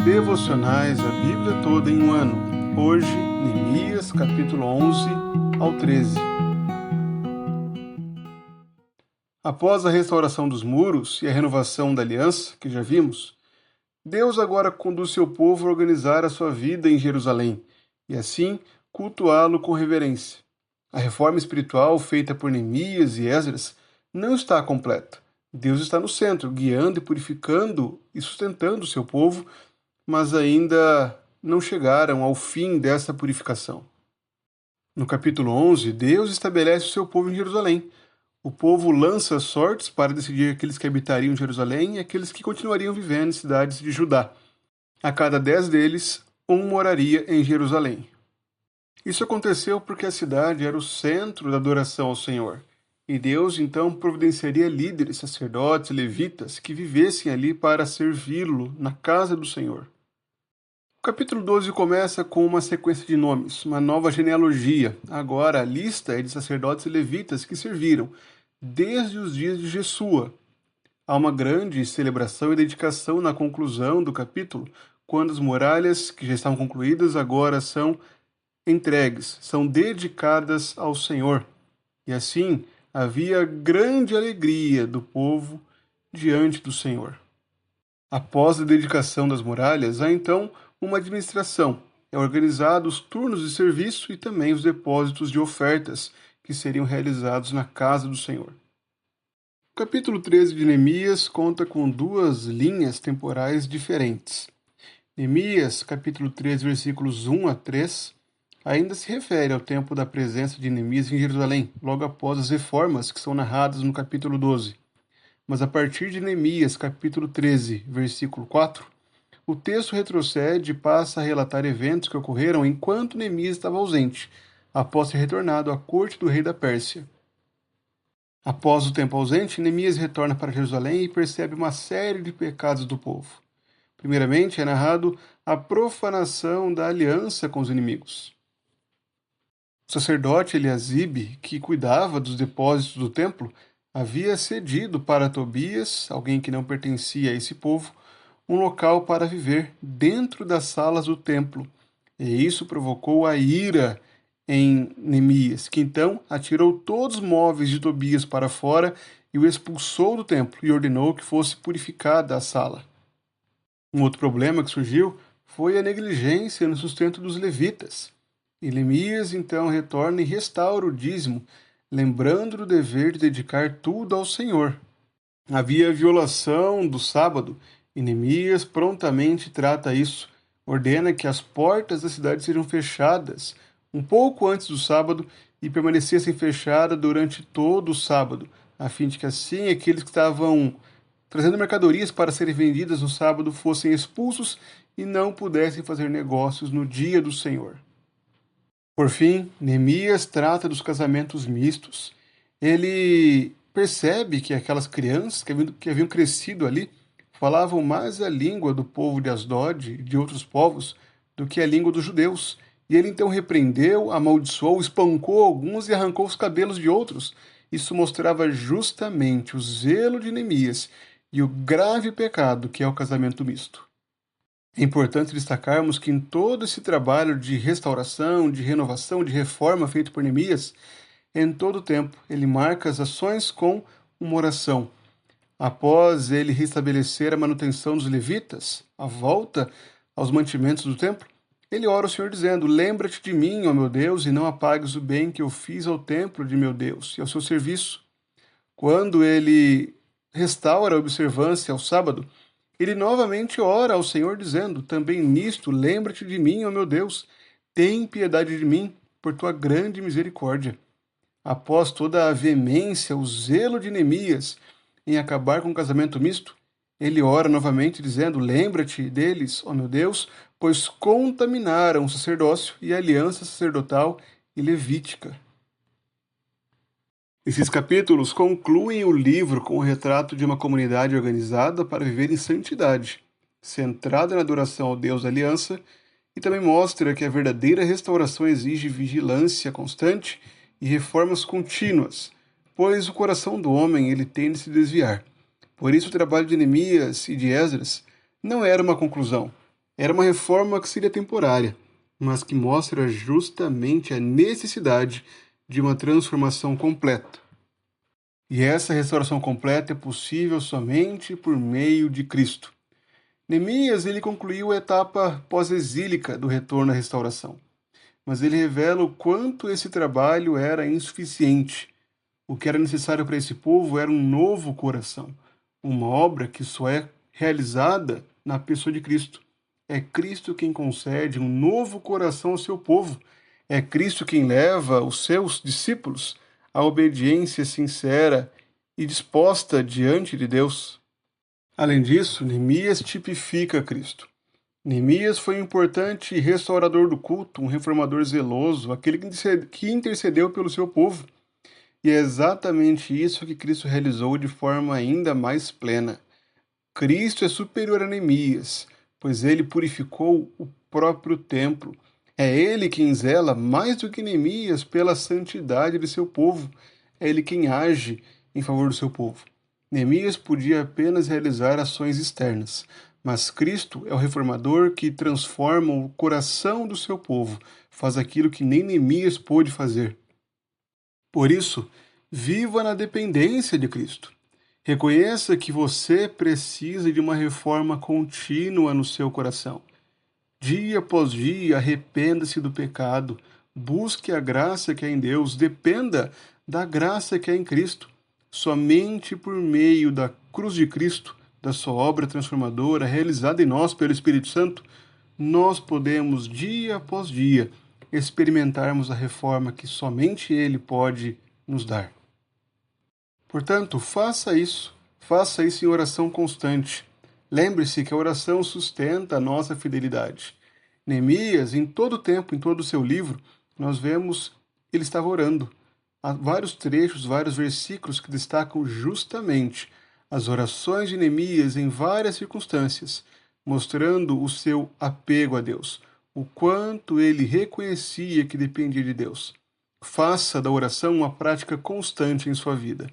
Devocionais, a Bíblia toda em um ano. Hoje, Neemias, capítulo 11 ao 13. Após a restauração dos muros e a renovação da aliança, que já vimos, Deus agora conduz seu povo a organizar a sua vida em Jerusalém e, assim, cultuá-lo com reverência. A reforma espiritual feita por Neemias e Esdras não está completa. Deus está no centro, guiando e purificando e sustentando o seu povo, mas ainda não chegaram ao fim dessa purificação. No capítulo 11, Deus estabelece o seu povo em Jerusalém. O povo lança sortes para decidir aqueles que habitariam em Jerusalém e aqueles que continuariam vivendo em cidades de Judá. A cada 10 deles, um moraria em Jerusalém. Isso aconteceu porque a cidade era o centro da adoração ao Senhor. E Deus então providenciaria líderes, sacerdotes e levitas que vivessem ali para servi-lo na casa do Senhor. O capítulo 12 começa com uma sequência de nomes, uma nova genealogia. Agora a lista é de sacerdotes e levitas que serviram desde os dias de Jesua. Há uma grande celebração e dedicação na conclusão do capítulo, quando as muralhas que já estavam concluídas agora são entregues, são dedicadas ao Senhor. E assim havia grande alegria do povo diante do Senhor. Após a dedicação das muralhas, há então uma administração. É organizado os turnos de serviço e também os depósitos de ofertas que seriam realizados na casa do Senhor. O capítulo 13 de Neemias conta com duas linhas temporais diferentes. Neemias, capítulo 13, versículos 1 a 3, ainda se refere ao tempo da presença de Neemias em Jerusalém, logo após as reformas que são narradas no capítulo 12. Mas a partir de Neemias, capítulo 13, versículo 4, o texto retrocede e passa a relatar eventos que ocorreram enquanto Neemias estava ausente, após ter retornado à corte do rei da Pérsia. Após o tempo ausente, Neemias retorna para Jerusalém e percebe uma série de pecados do povo. Primeiramente, é narrado a profanação da aliança com os inimigos. O sacerdote Eliasibe, que cuidava dos depósitos do templo, havia cedido para Tobias, alguém que não pertencia a esse povo, um local para viver dentro das salas do templo. E isso provocou a ira em Neemias, que então atirou todos os móveis de Tobias para fora e o expulsou do templo e ordenou que fosse purificada a sala. Um outro problema que surgiu foi a negligência no sustento dos levitas. E Neemias então retorna e restaura o dízimo, lembrando do dever de dedicar tudo ao Senhor. Havia violação do sábado, e Neemias prontamente trata isso, ordena que as portas da cidade sejam fechadas um pouco antes do sábado e permanecessem fechadas durante todo o sábado, a fim de que assim aqueles que estavam trazendo mercadorias para serem vendidas no sábado fossem expulsos e não pudessem fazer negócios no dia do Senhor. Por fim, Neemias trata dos casamentos mistos. Ele percebe que aquelas crianças que haviam crescido ali falavam mais a língua do povo de Asdod e de outros povos do que a língua dos judeus. E ele então repreendeu, amaldiçoou, espancou alguns e arrancou os cabelos de outros. Isso mostrava justamente o zelo de Neemias e o grave pecado que é o casamento misto. É importante destacarmos que em todo esse trabalho de restauração, de renovação, de reforma feito por Neemias, em todo o tempo ele marca as ações com uma oração. Após ele restabelecer a manutenção dos levitas, a volta aos mantimentos do templo, ele ora ao Senhor dizendo: lembra-te de mim, ó meu Deus, e não apagues o bem que eu fiz ao templo de meu Deus e ao seu serviço. Quando ele restaura a observância ao sábado, ele novamente ora ao Senhor dizendo: também nisto lembra-te de mim, ó meu Deus, tem piedade de mim, por tua grande misericórdia. Após toda a veemência, o zelo de Neemias em acabar com o casamento misto, ele ora novamente dizendo: lembra-te deles, ó meu Deus, pois contaminaram o sacerdócio e a aliança sacerdotal e levítica. Esses capítulos concluem o livro com o retrato de uma comunidade organizada para viver em santidade, centrada na adoração ao Deus da aliança, e também mostra que a verdadeira restauração exige vigilância constante e reformas contínuas, pois o coração do homem ele tende a se desviar. Por isso o trabalho de Neemias e de Esdras não era uma conclusão, Era uma reforma que seria temporária, mas que mostra justamente a necessidade de uma transformação completa. E essa restauração completa é possível somente por meio de Cristo. Neemias ele concluiu a etapa pós-exílica do retorno à restauração, mas ele revela o quanto esse trabalho era insuficiente. O que era necessário para esse povo era um novo coração, uma obra que só é realizada na pessoa de Cristo. É Cristo quem concede um novo coração ao seu povo. É Cristo quem leva os seus discípulos à obediência sincera e disposta diante de Deus. Além disso, Neemias tipifica Cristo. Neemias foi um importante restaurador do culto, um reformador zeloso, aquele que intercedeu pelo seu povo. E é exatamente isso que Cristo realizou de forma ainda mais plena. Cristo é superior a Neemias, pois ele purificou o próprio templo. É ele quem zela mais do que Neemias pela santidade de seu povo. É ele quem age em favor do seu povo. Neemias podia apenas realizar ações externas, mas Cristo é o reformador que transforma o coração do seu povo, faz aquilo que nem Neemias pôde fazer. Por isso, viva na dependência de Cristo. Reconheça que você precisa de uma reforma contínua no seu coração. Dia após dia, arrependa-se do pecado, busque a graça que é em Deus, dependa da graça que é em Cristo. Somente por meio da cruz de Cristo, da sua obra transformadora realizada em nós pelo Espírito Santo, nós podemos, dia após dia, experimentarmos a reforma que somente Ele pode nos dar. Portanto, faça isso em oração constante. Lembre-se que a oração sustenta a nossa fidelidade. Neemias, em todo o tempo, em todo o seu livro, nós vemos ele estava orando. Há vários trechos, vários versículos que destacam justamente as orações de Neemias em várias circunstâncias, mostrando o seu apego a Deus, o quanto ele reconhecia que dependia de Deus. Faça da oração uma prática constante em sua vida.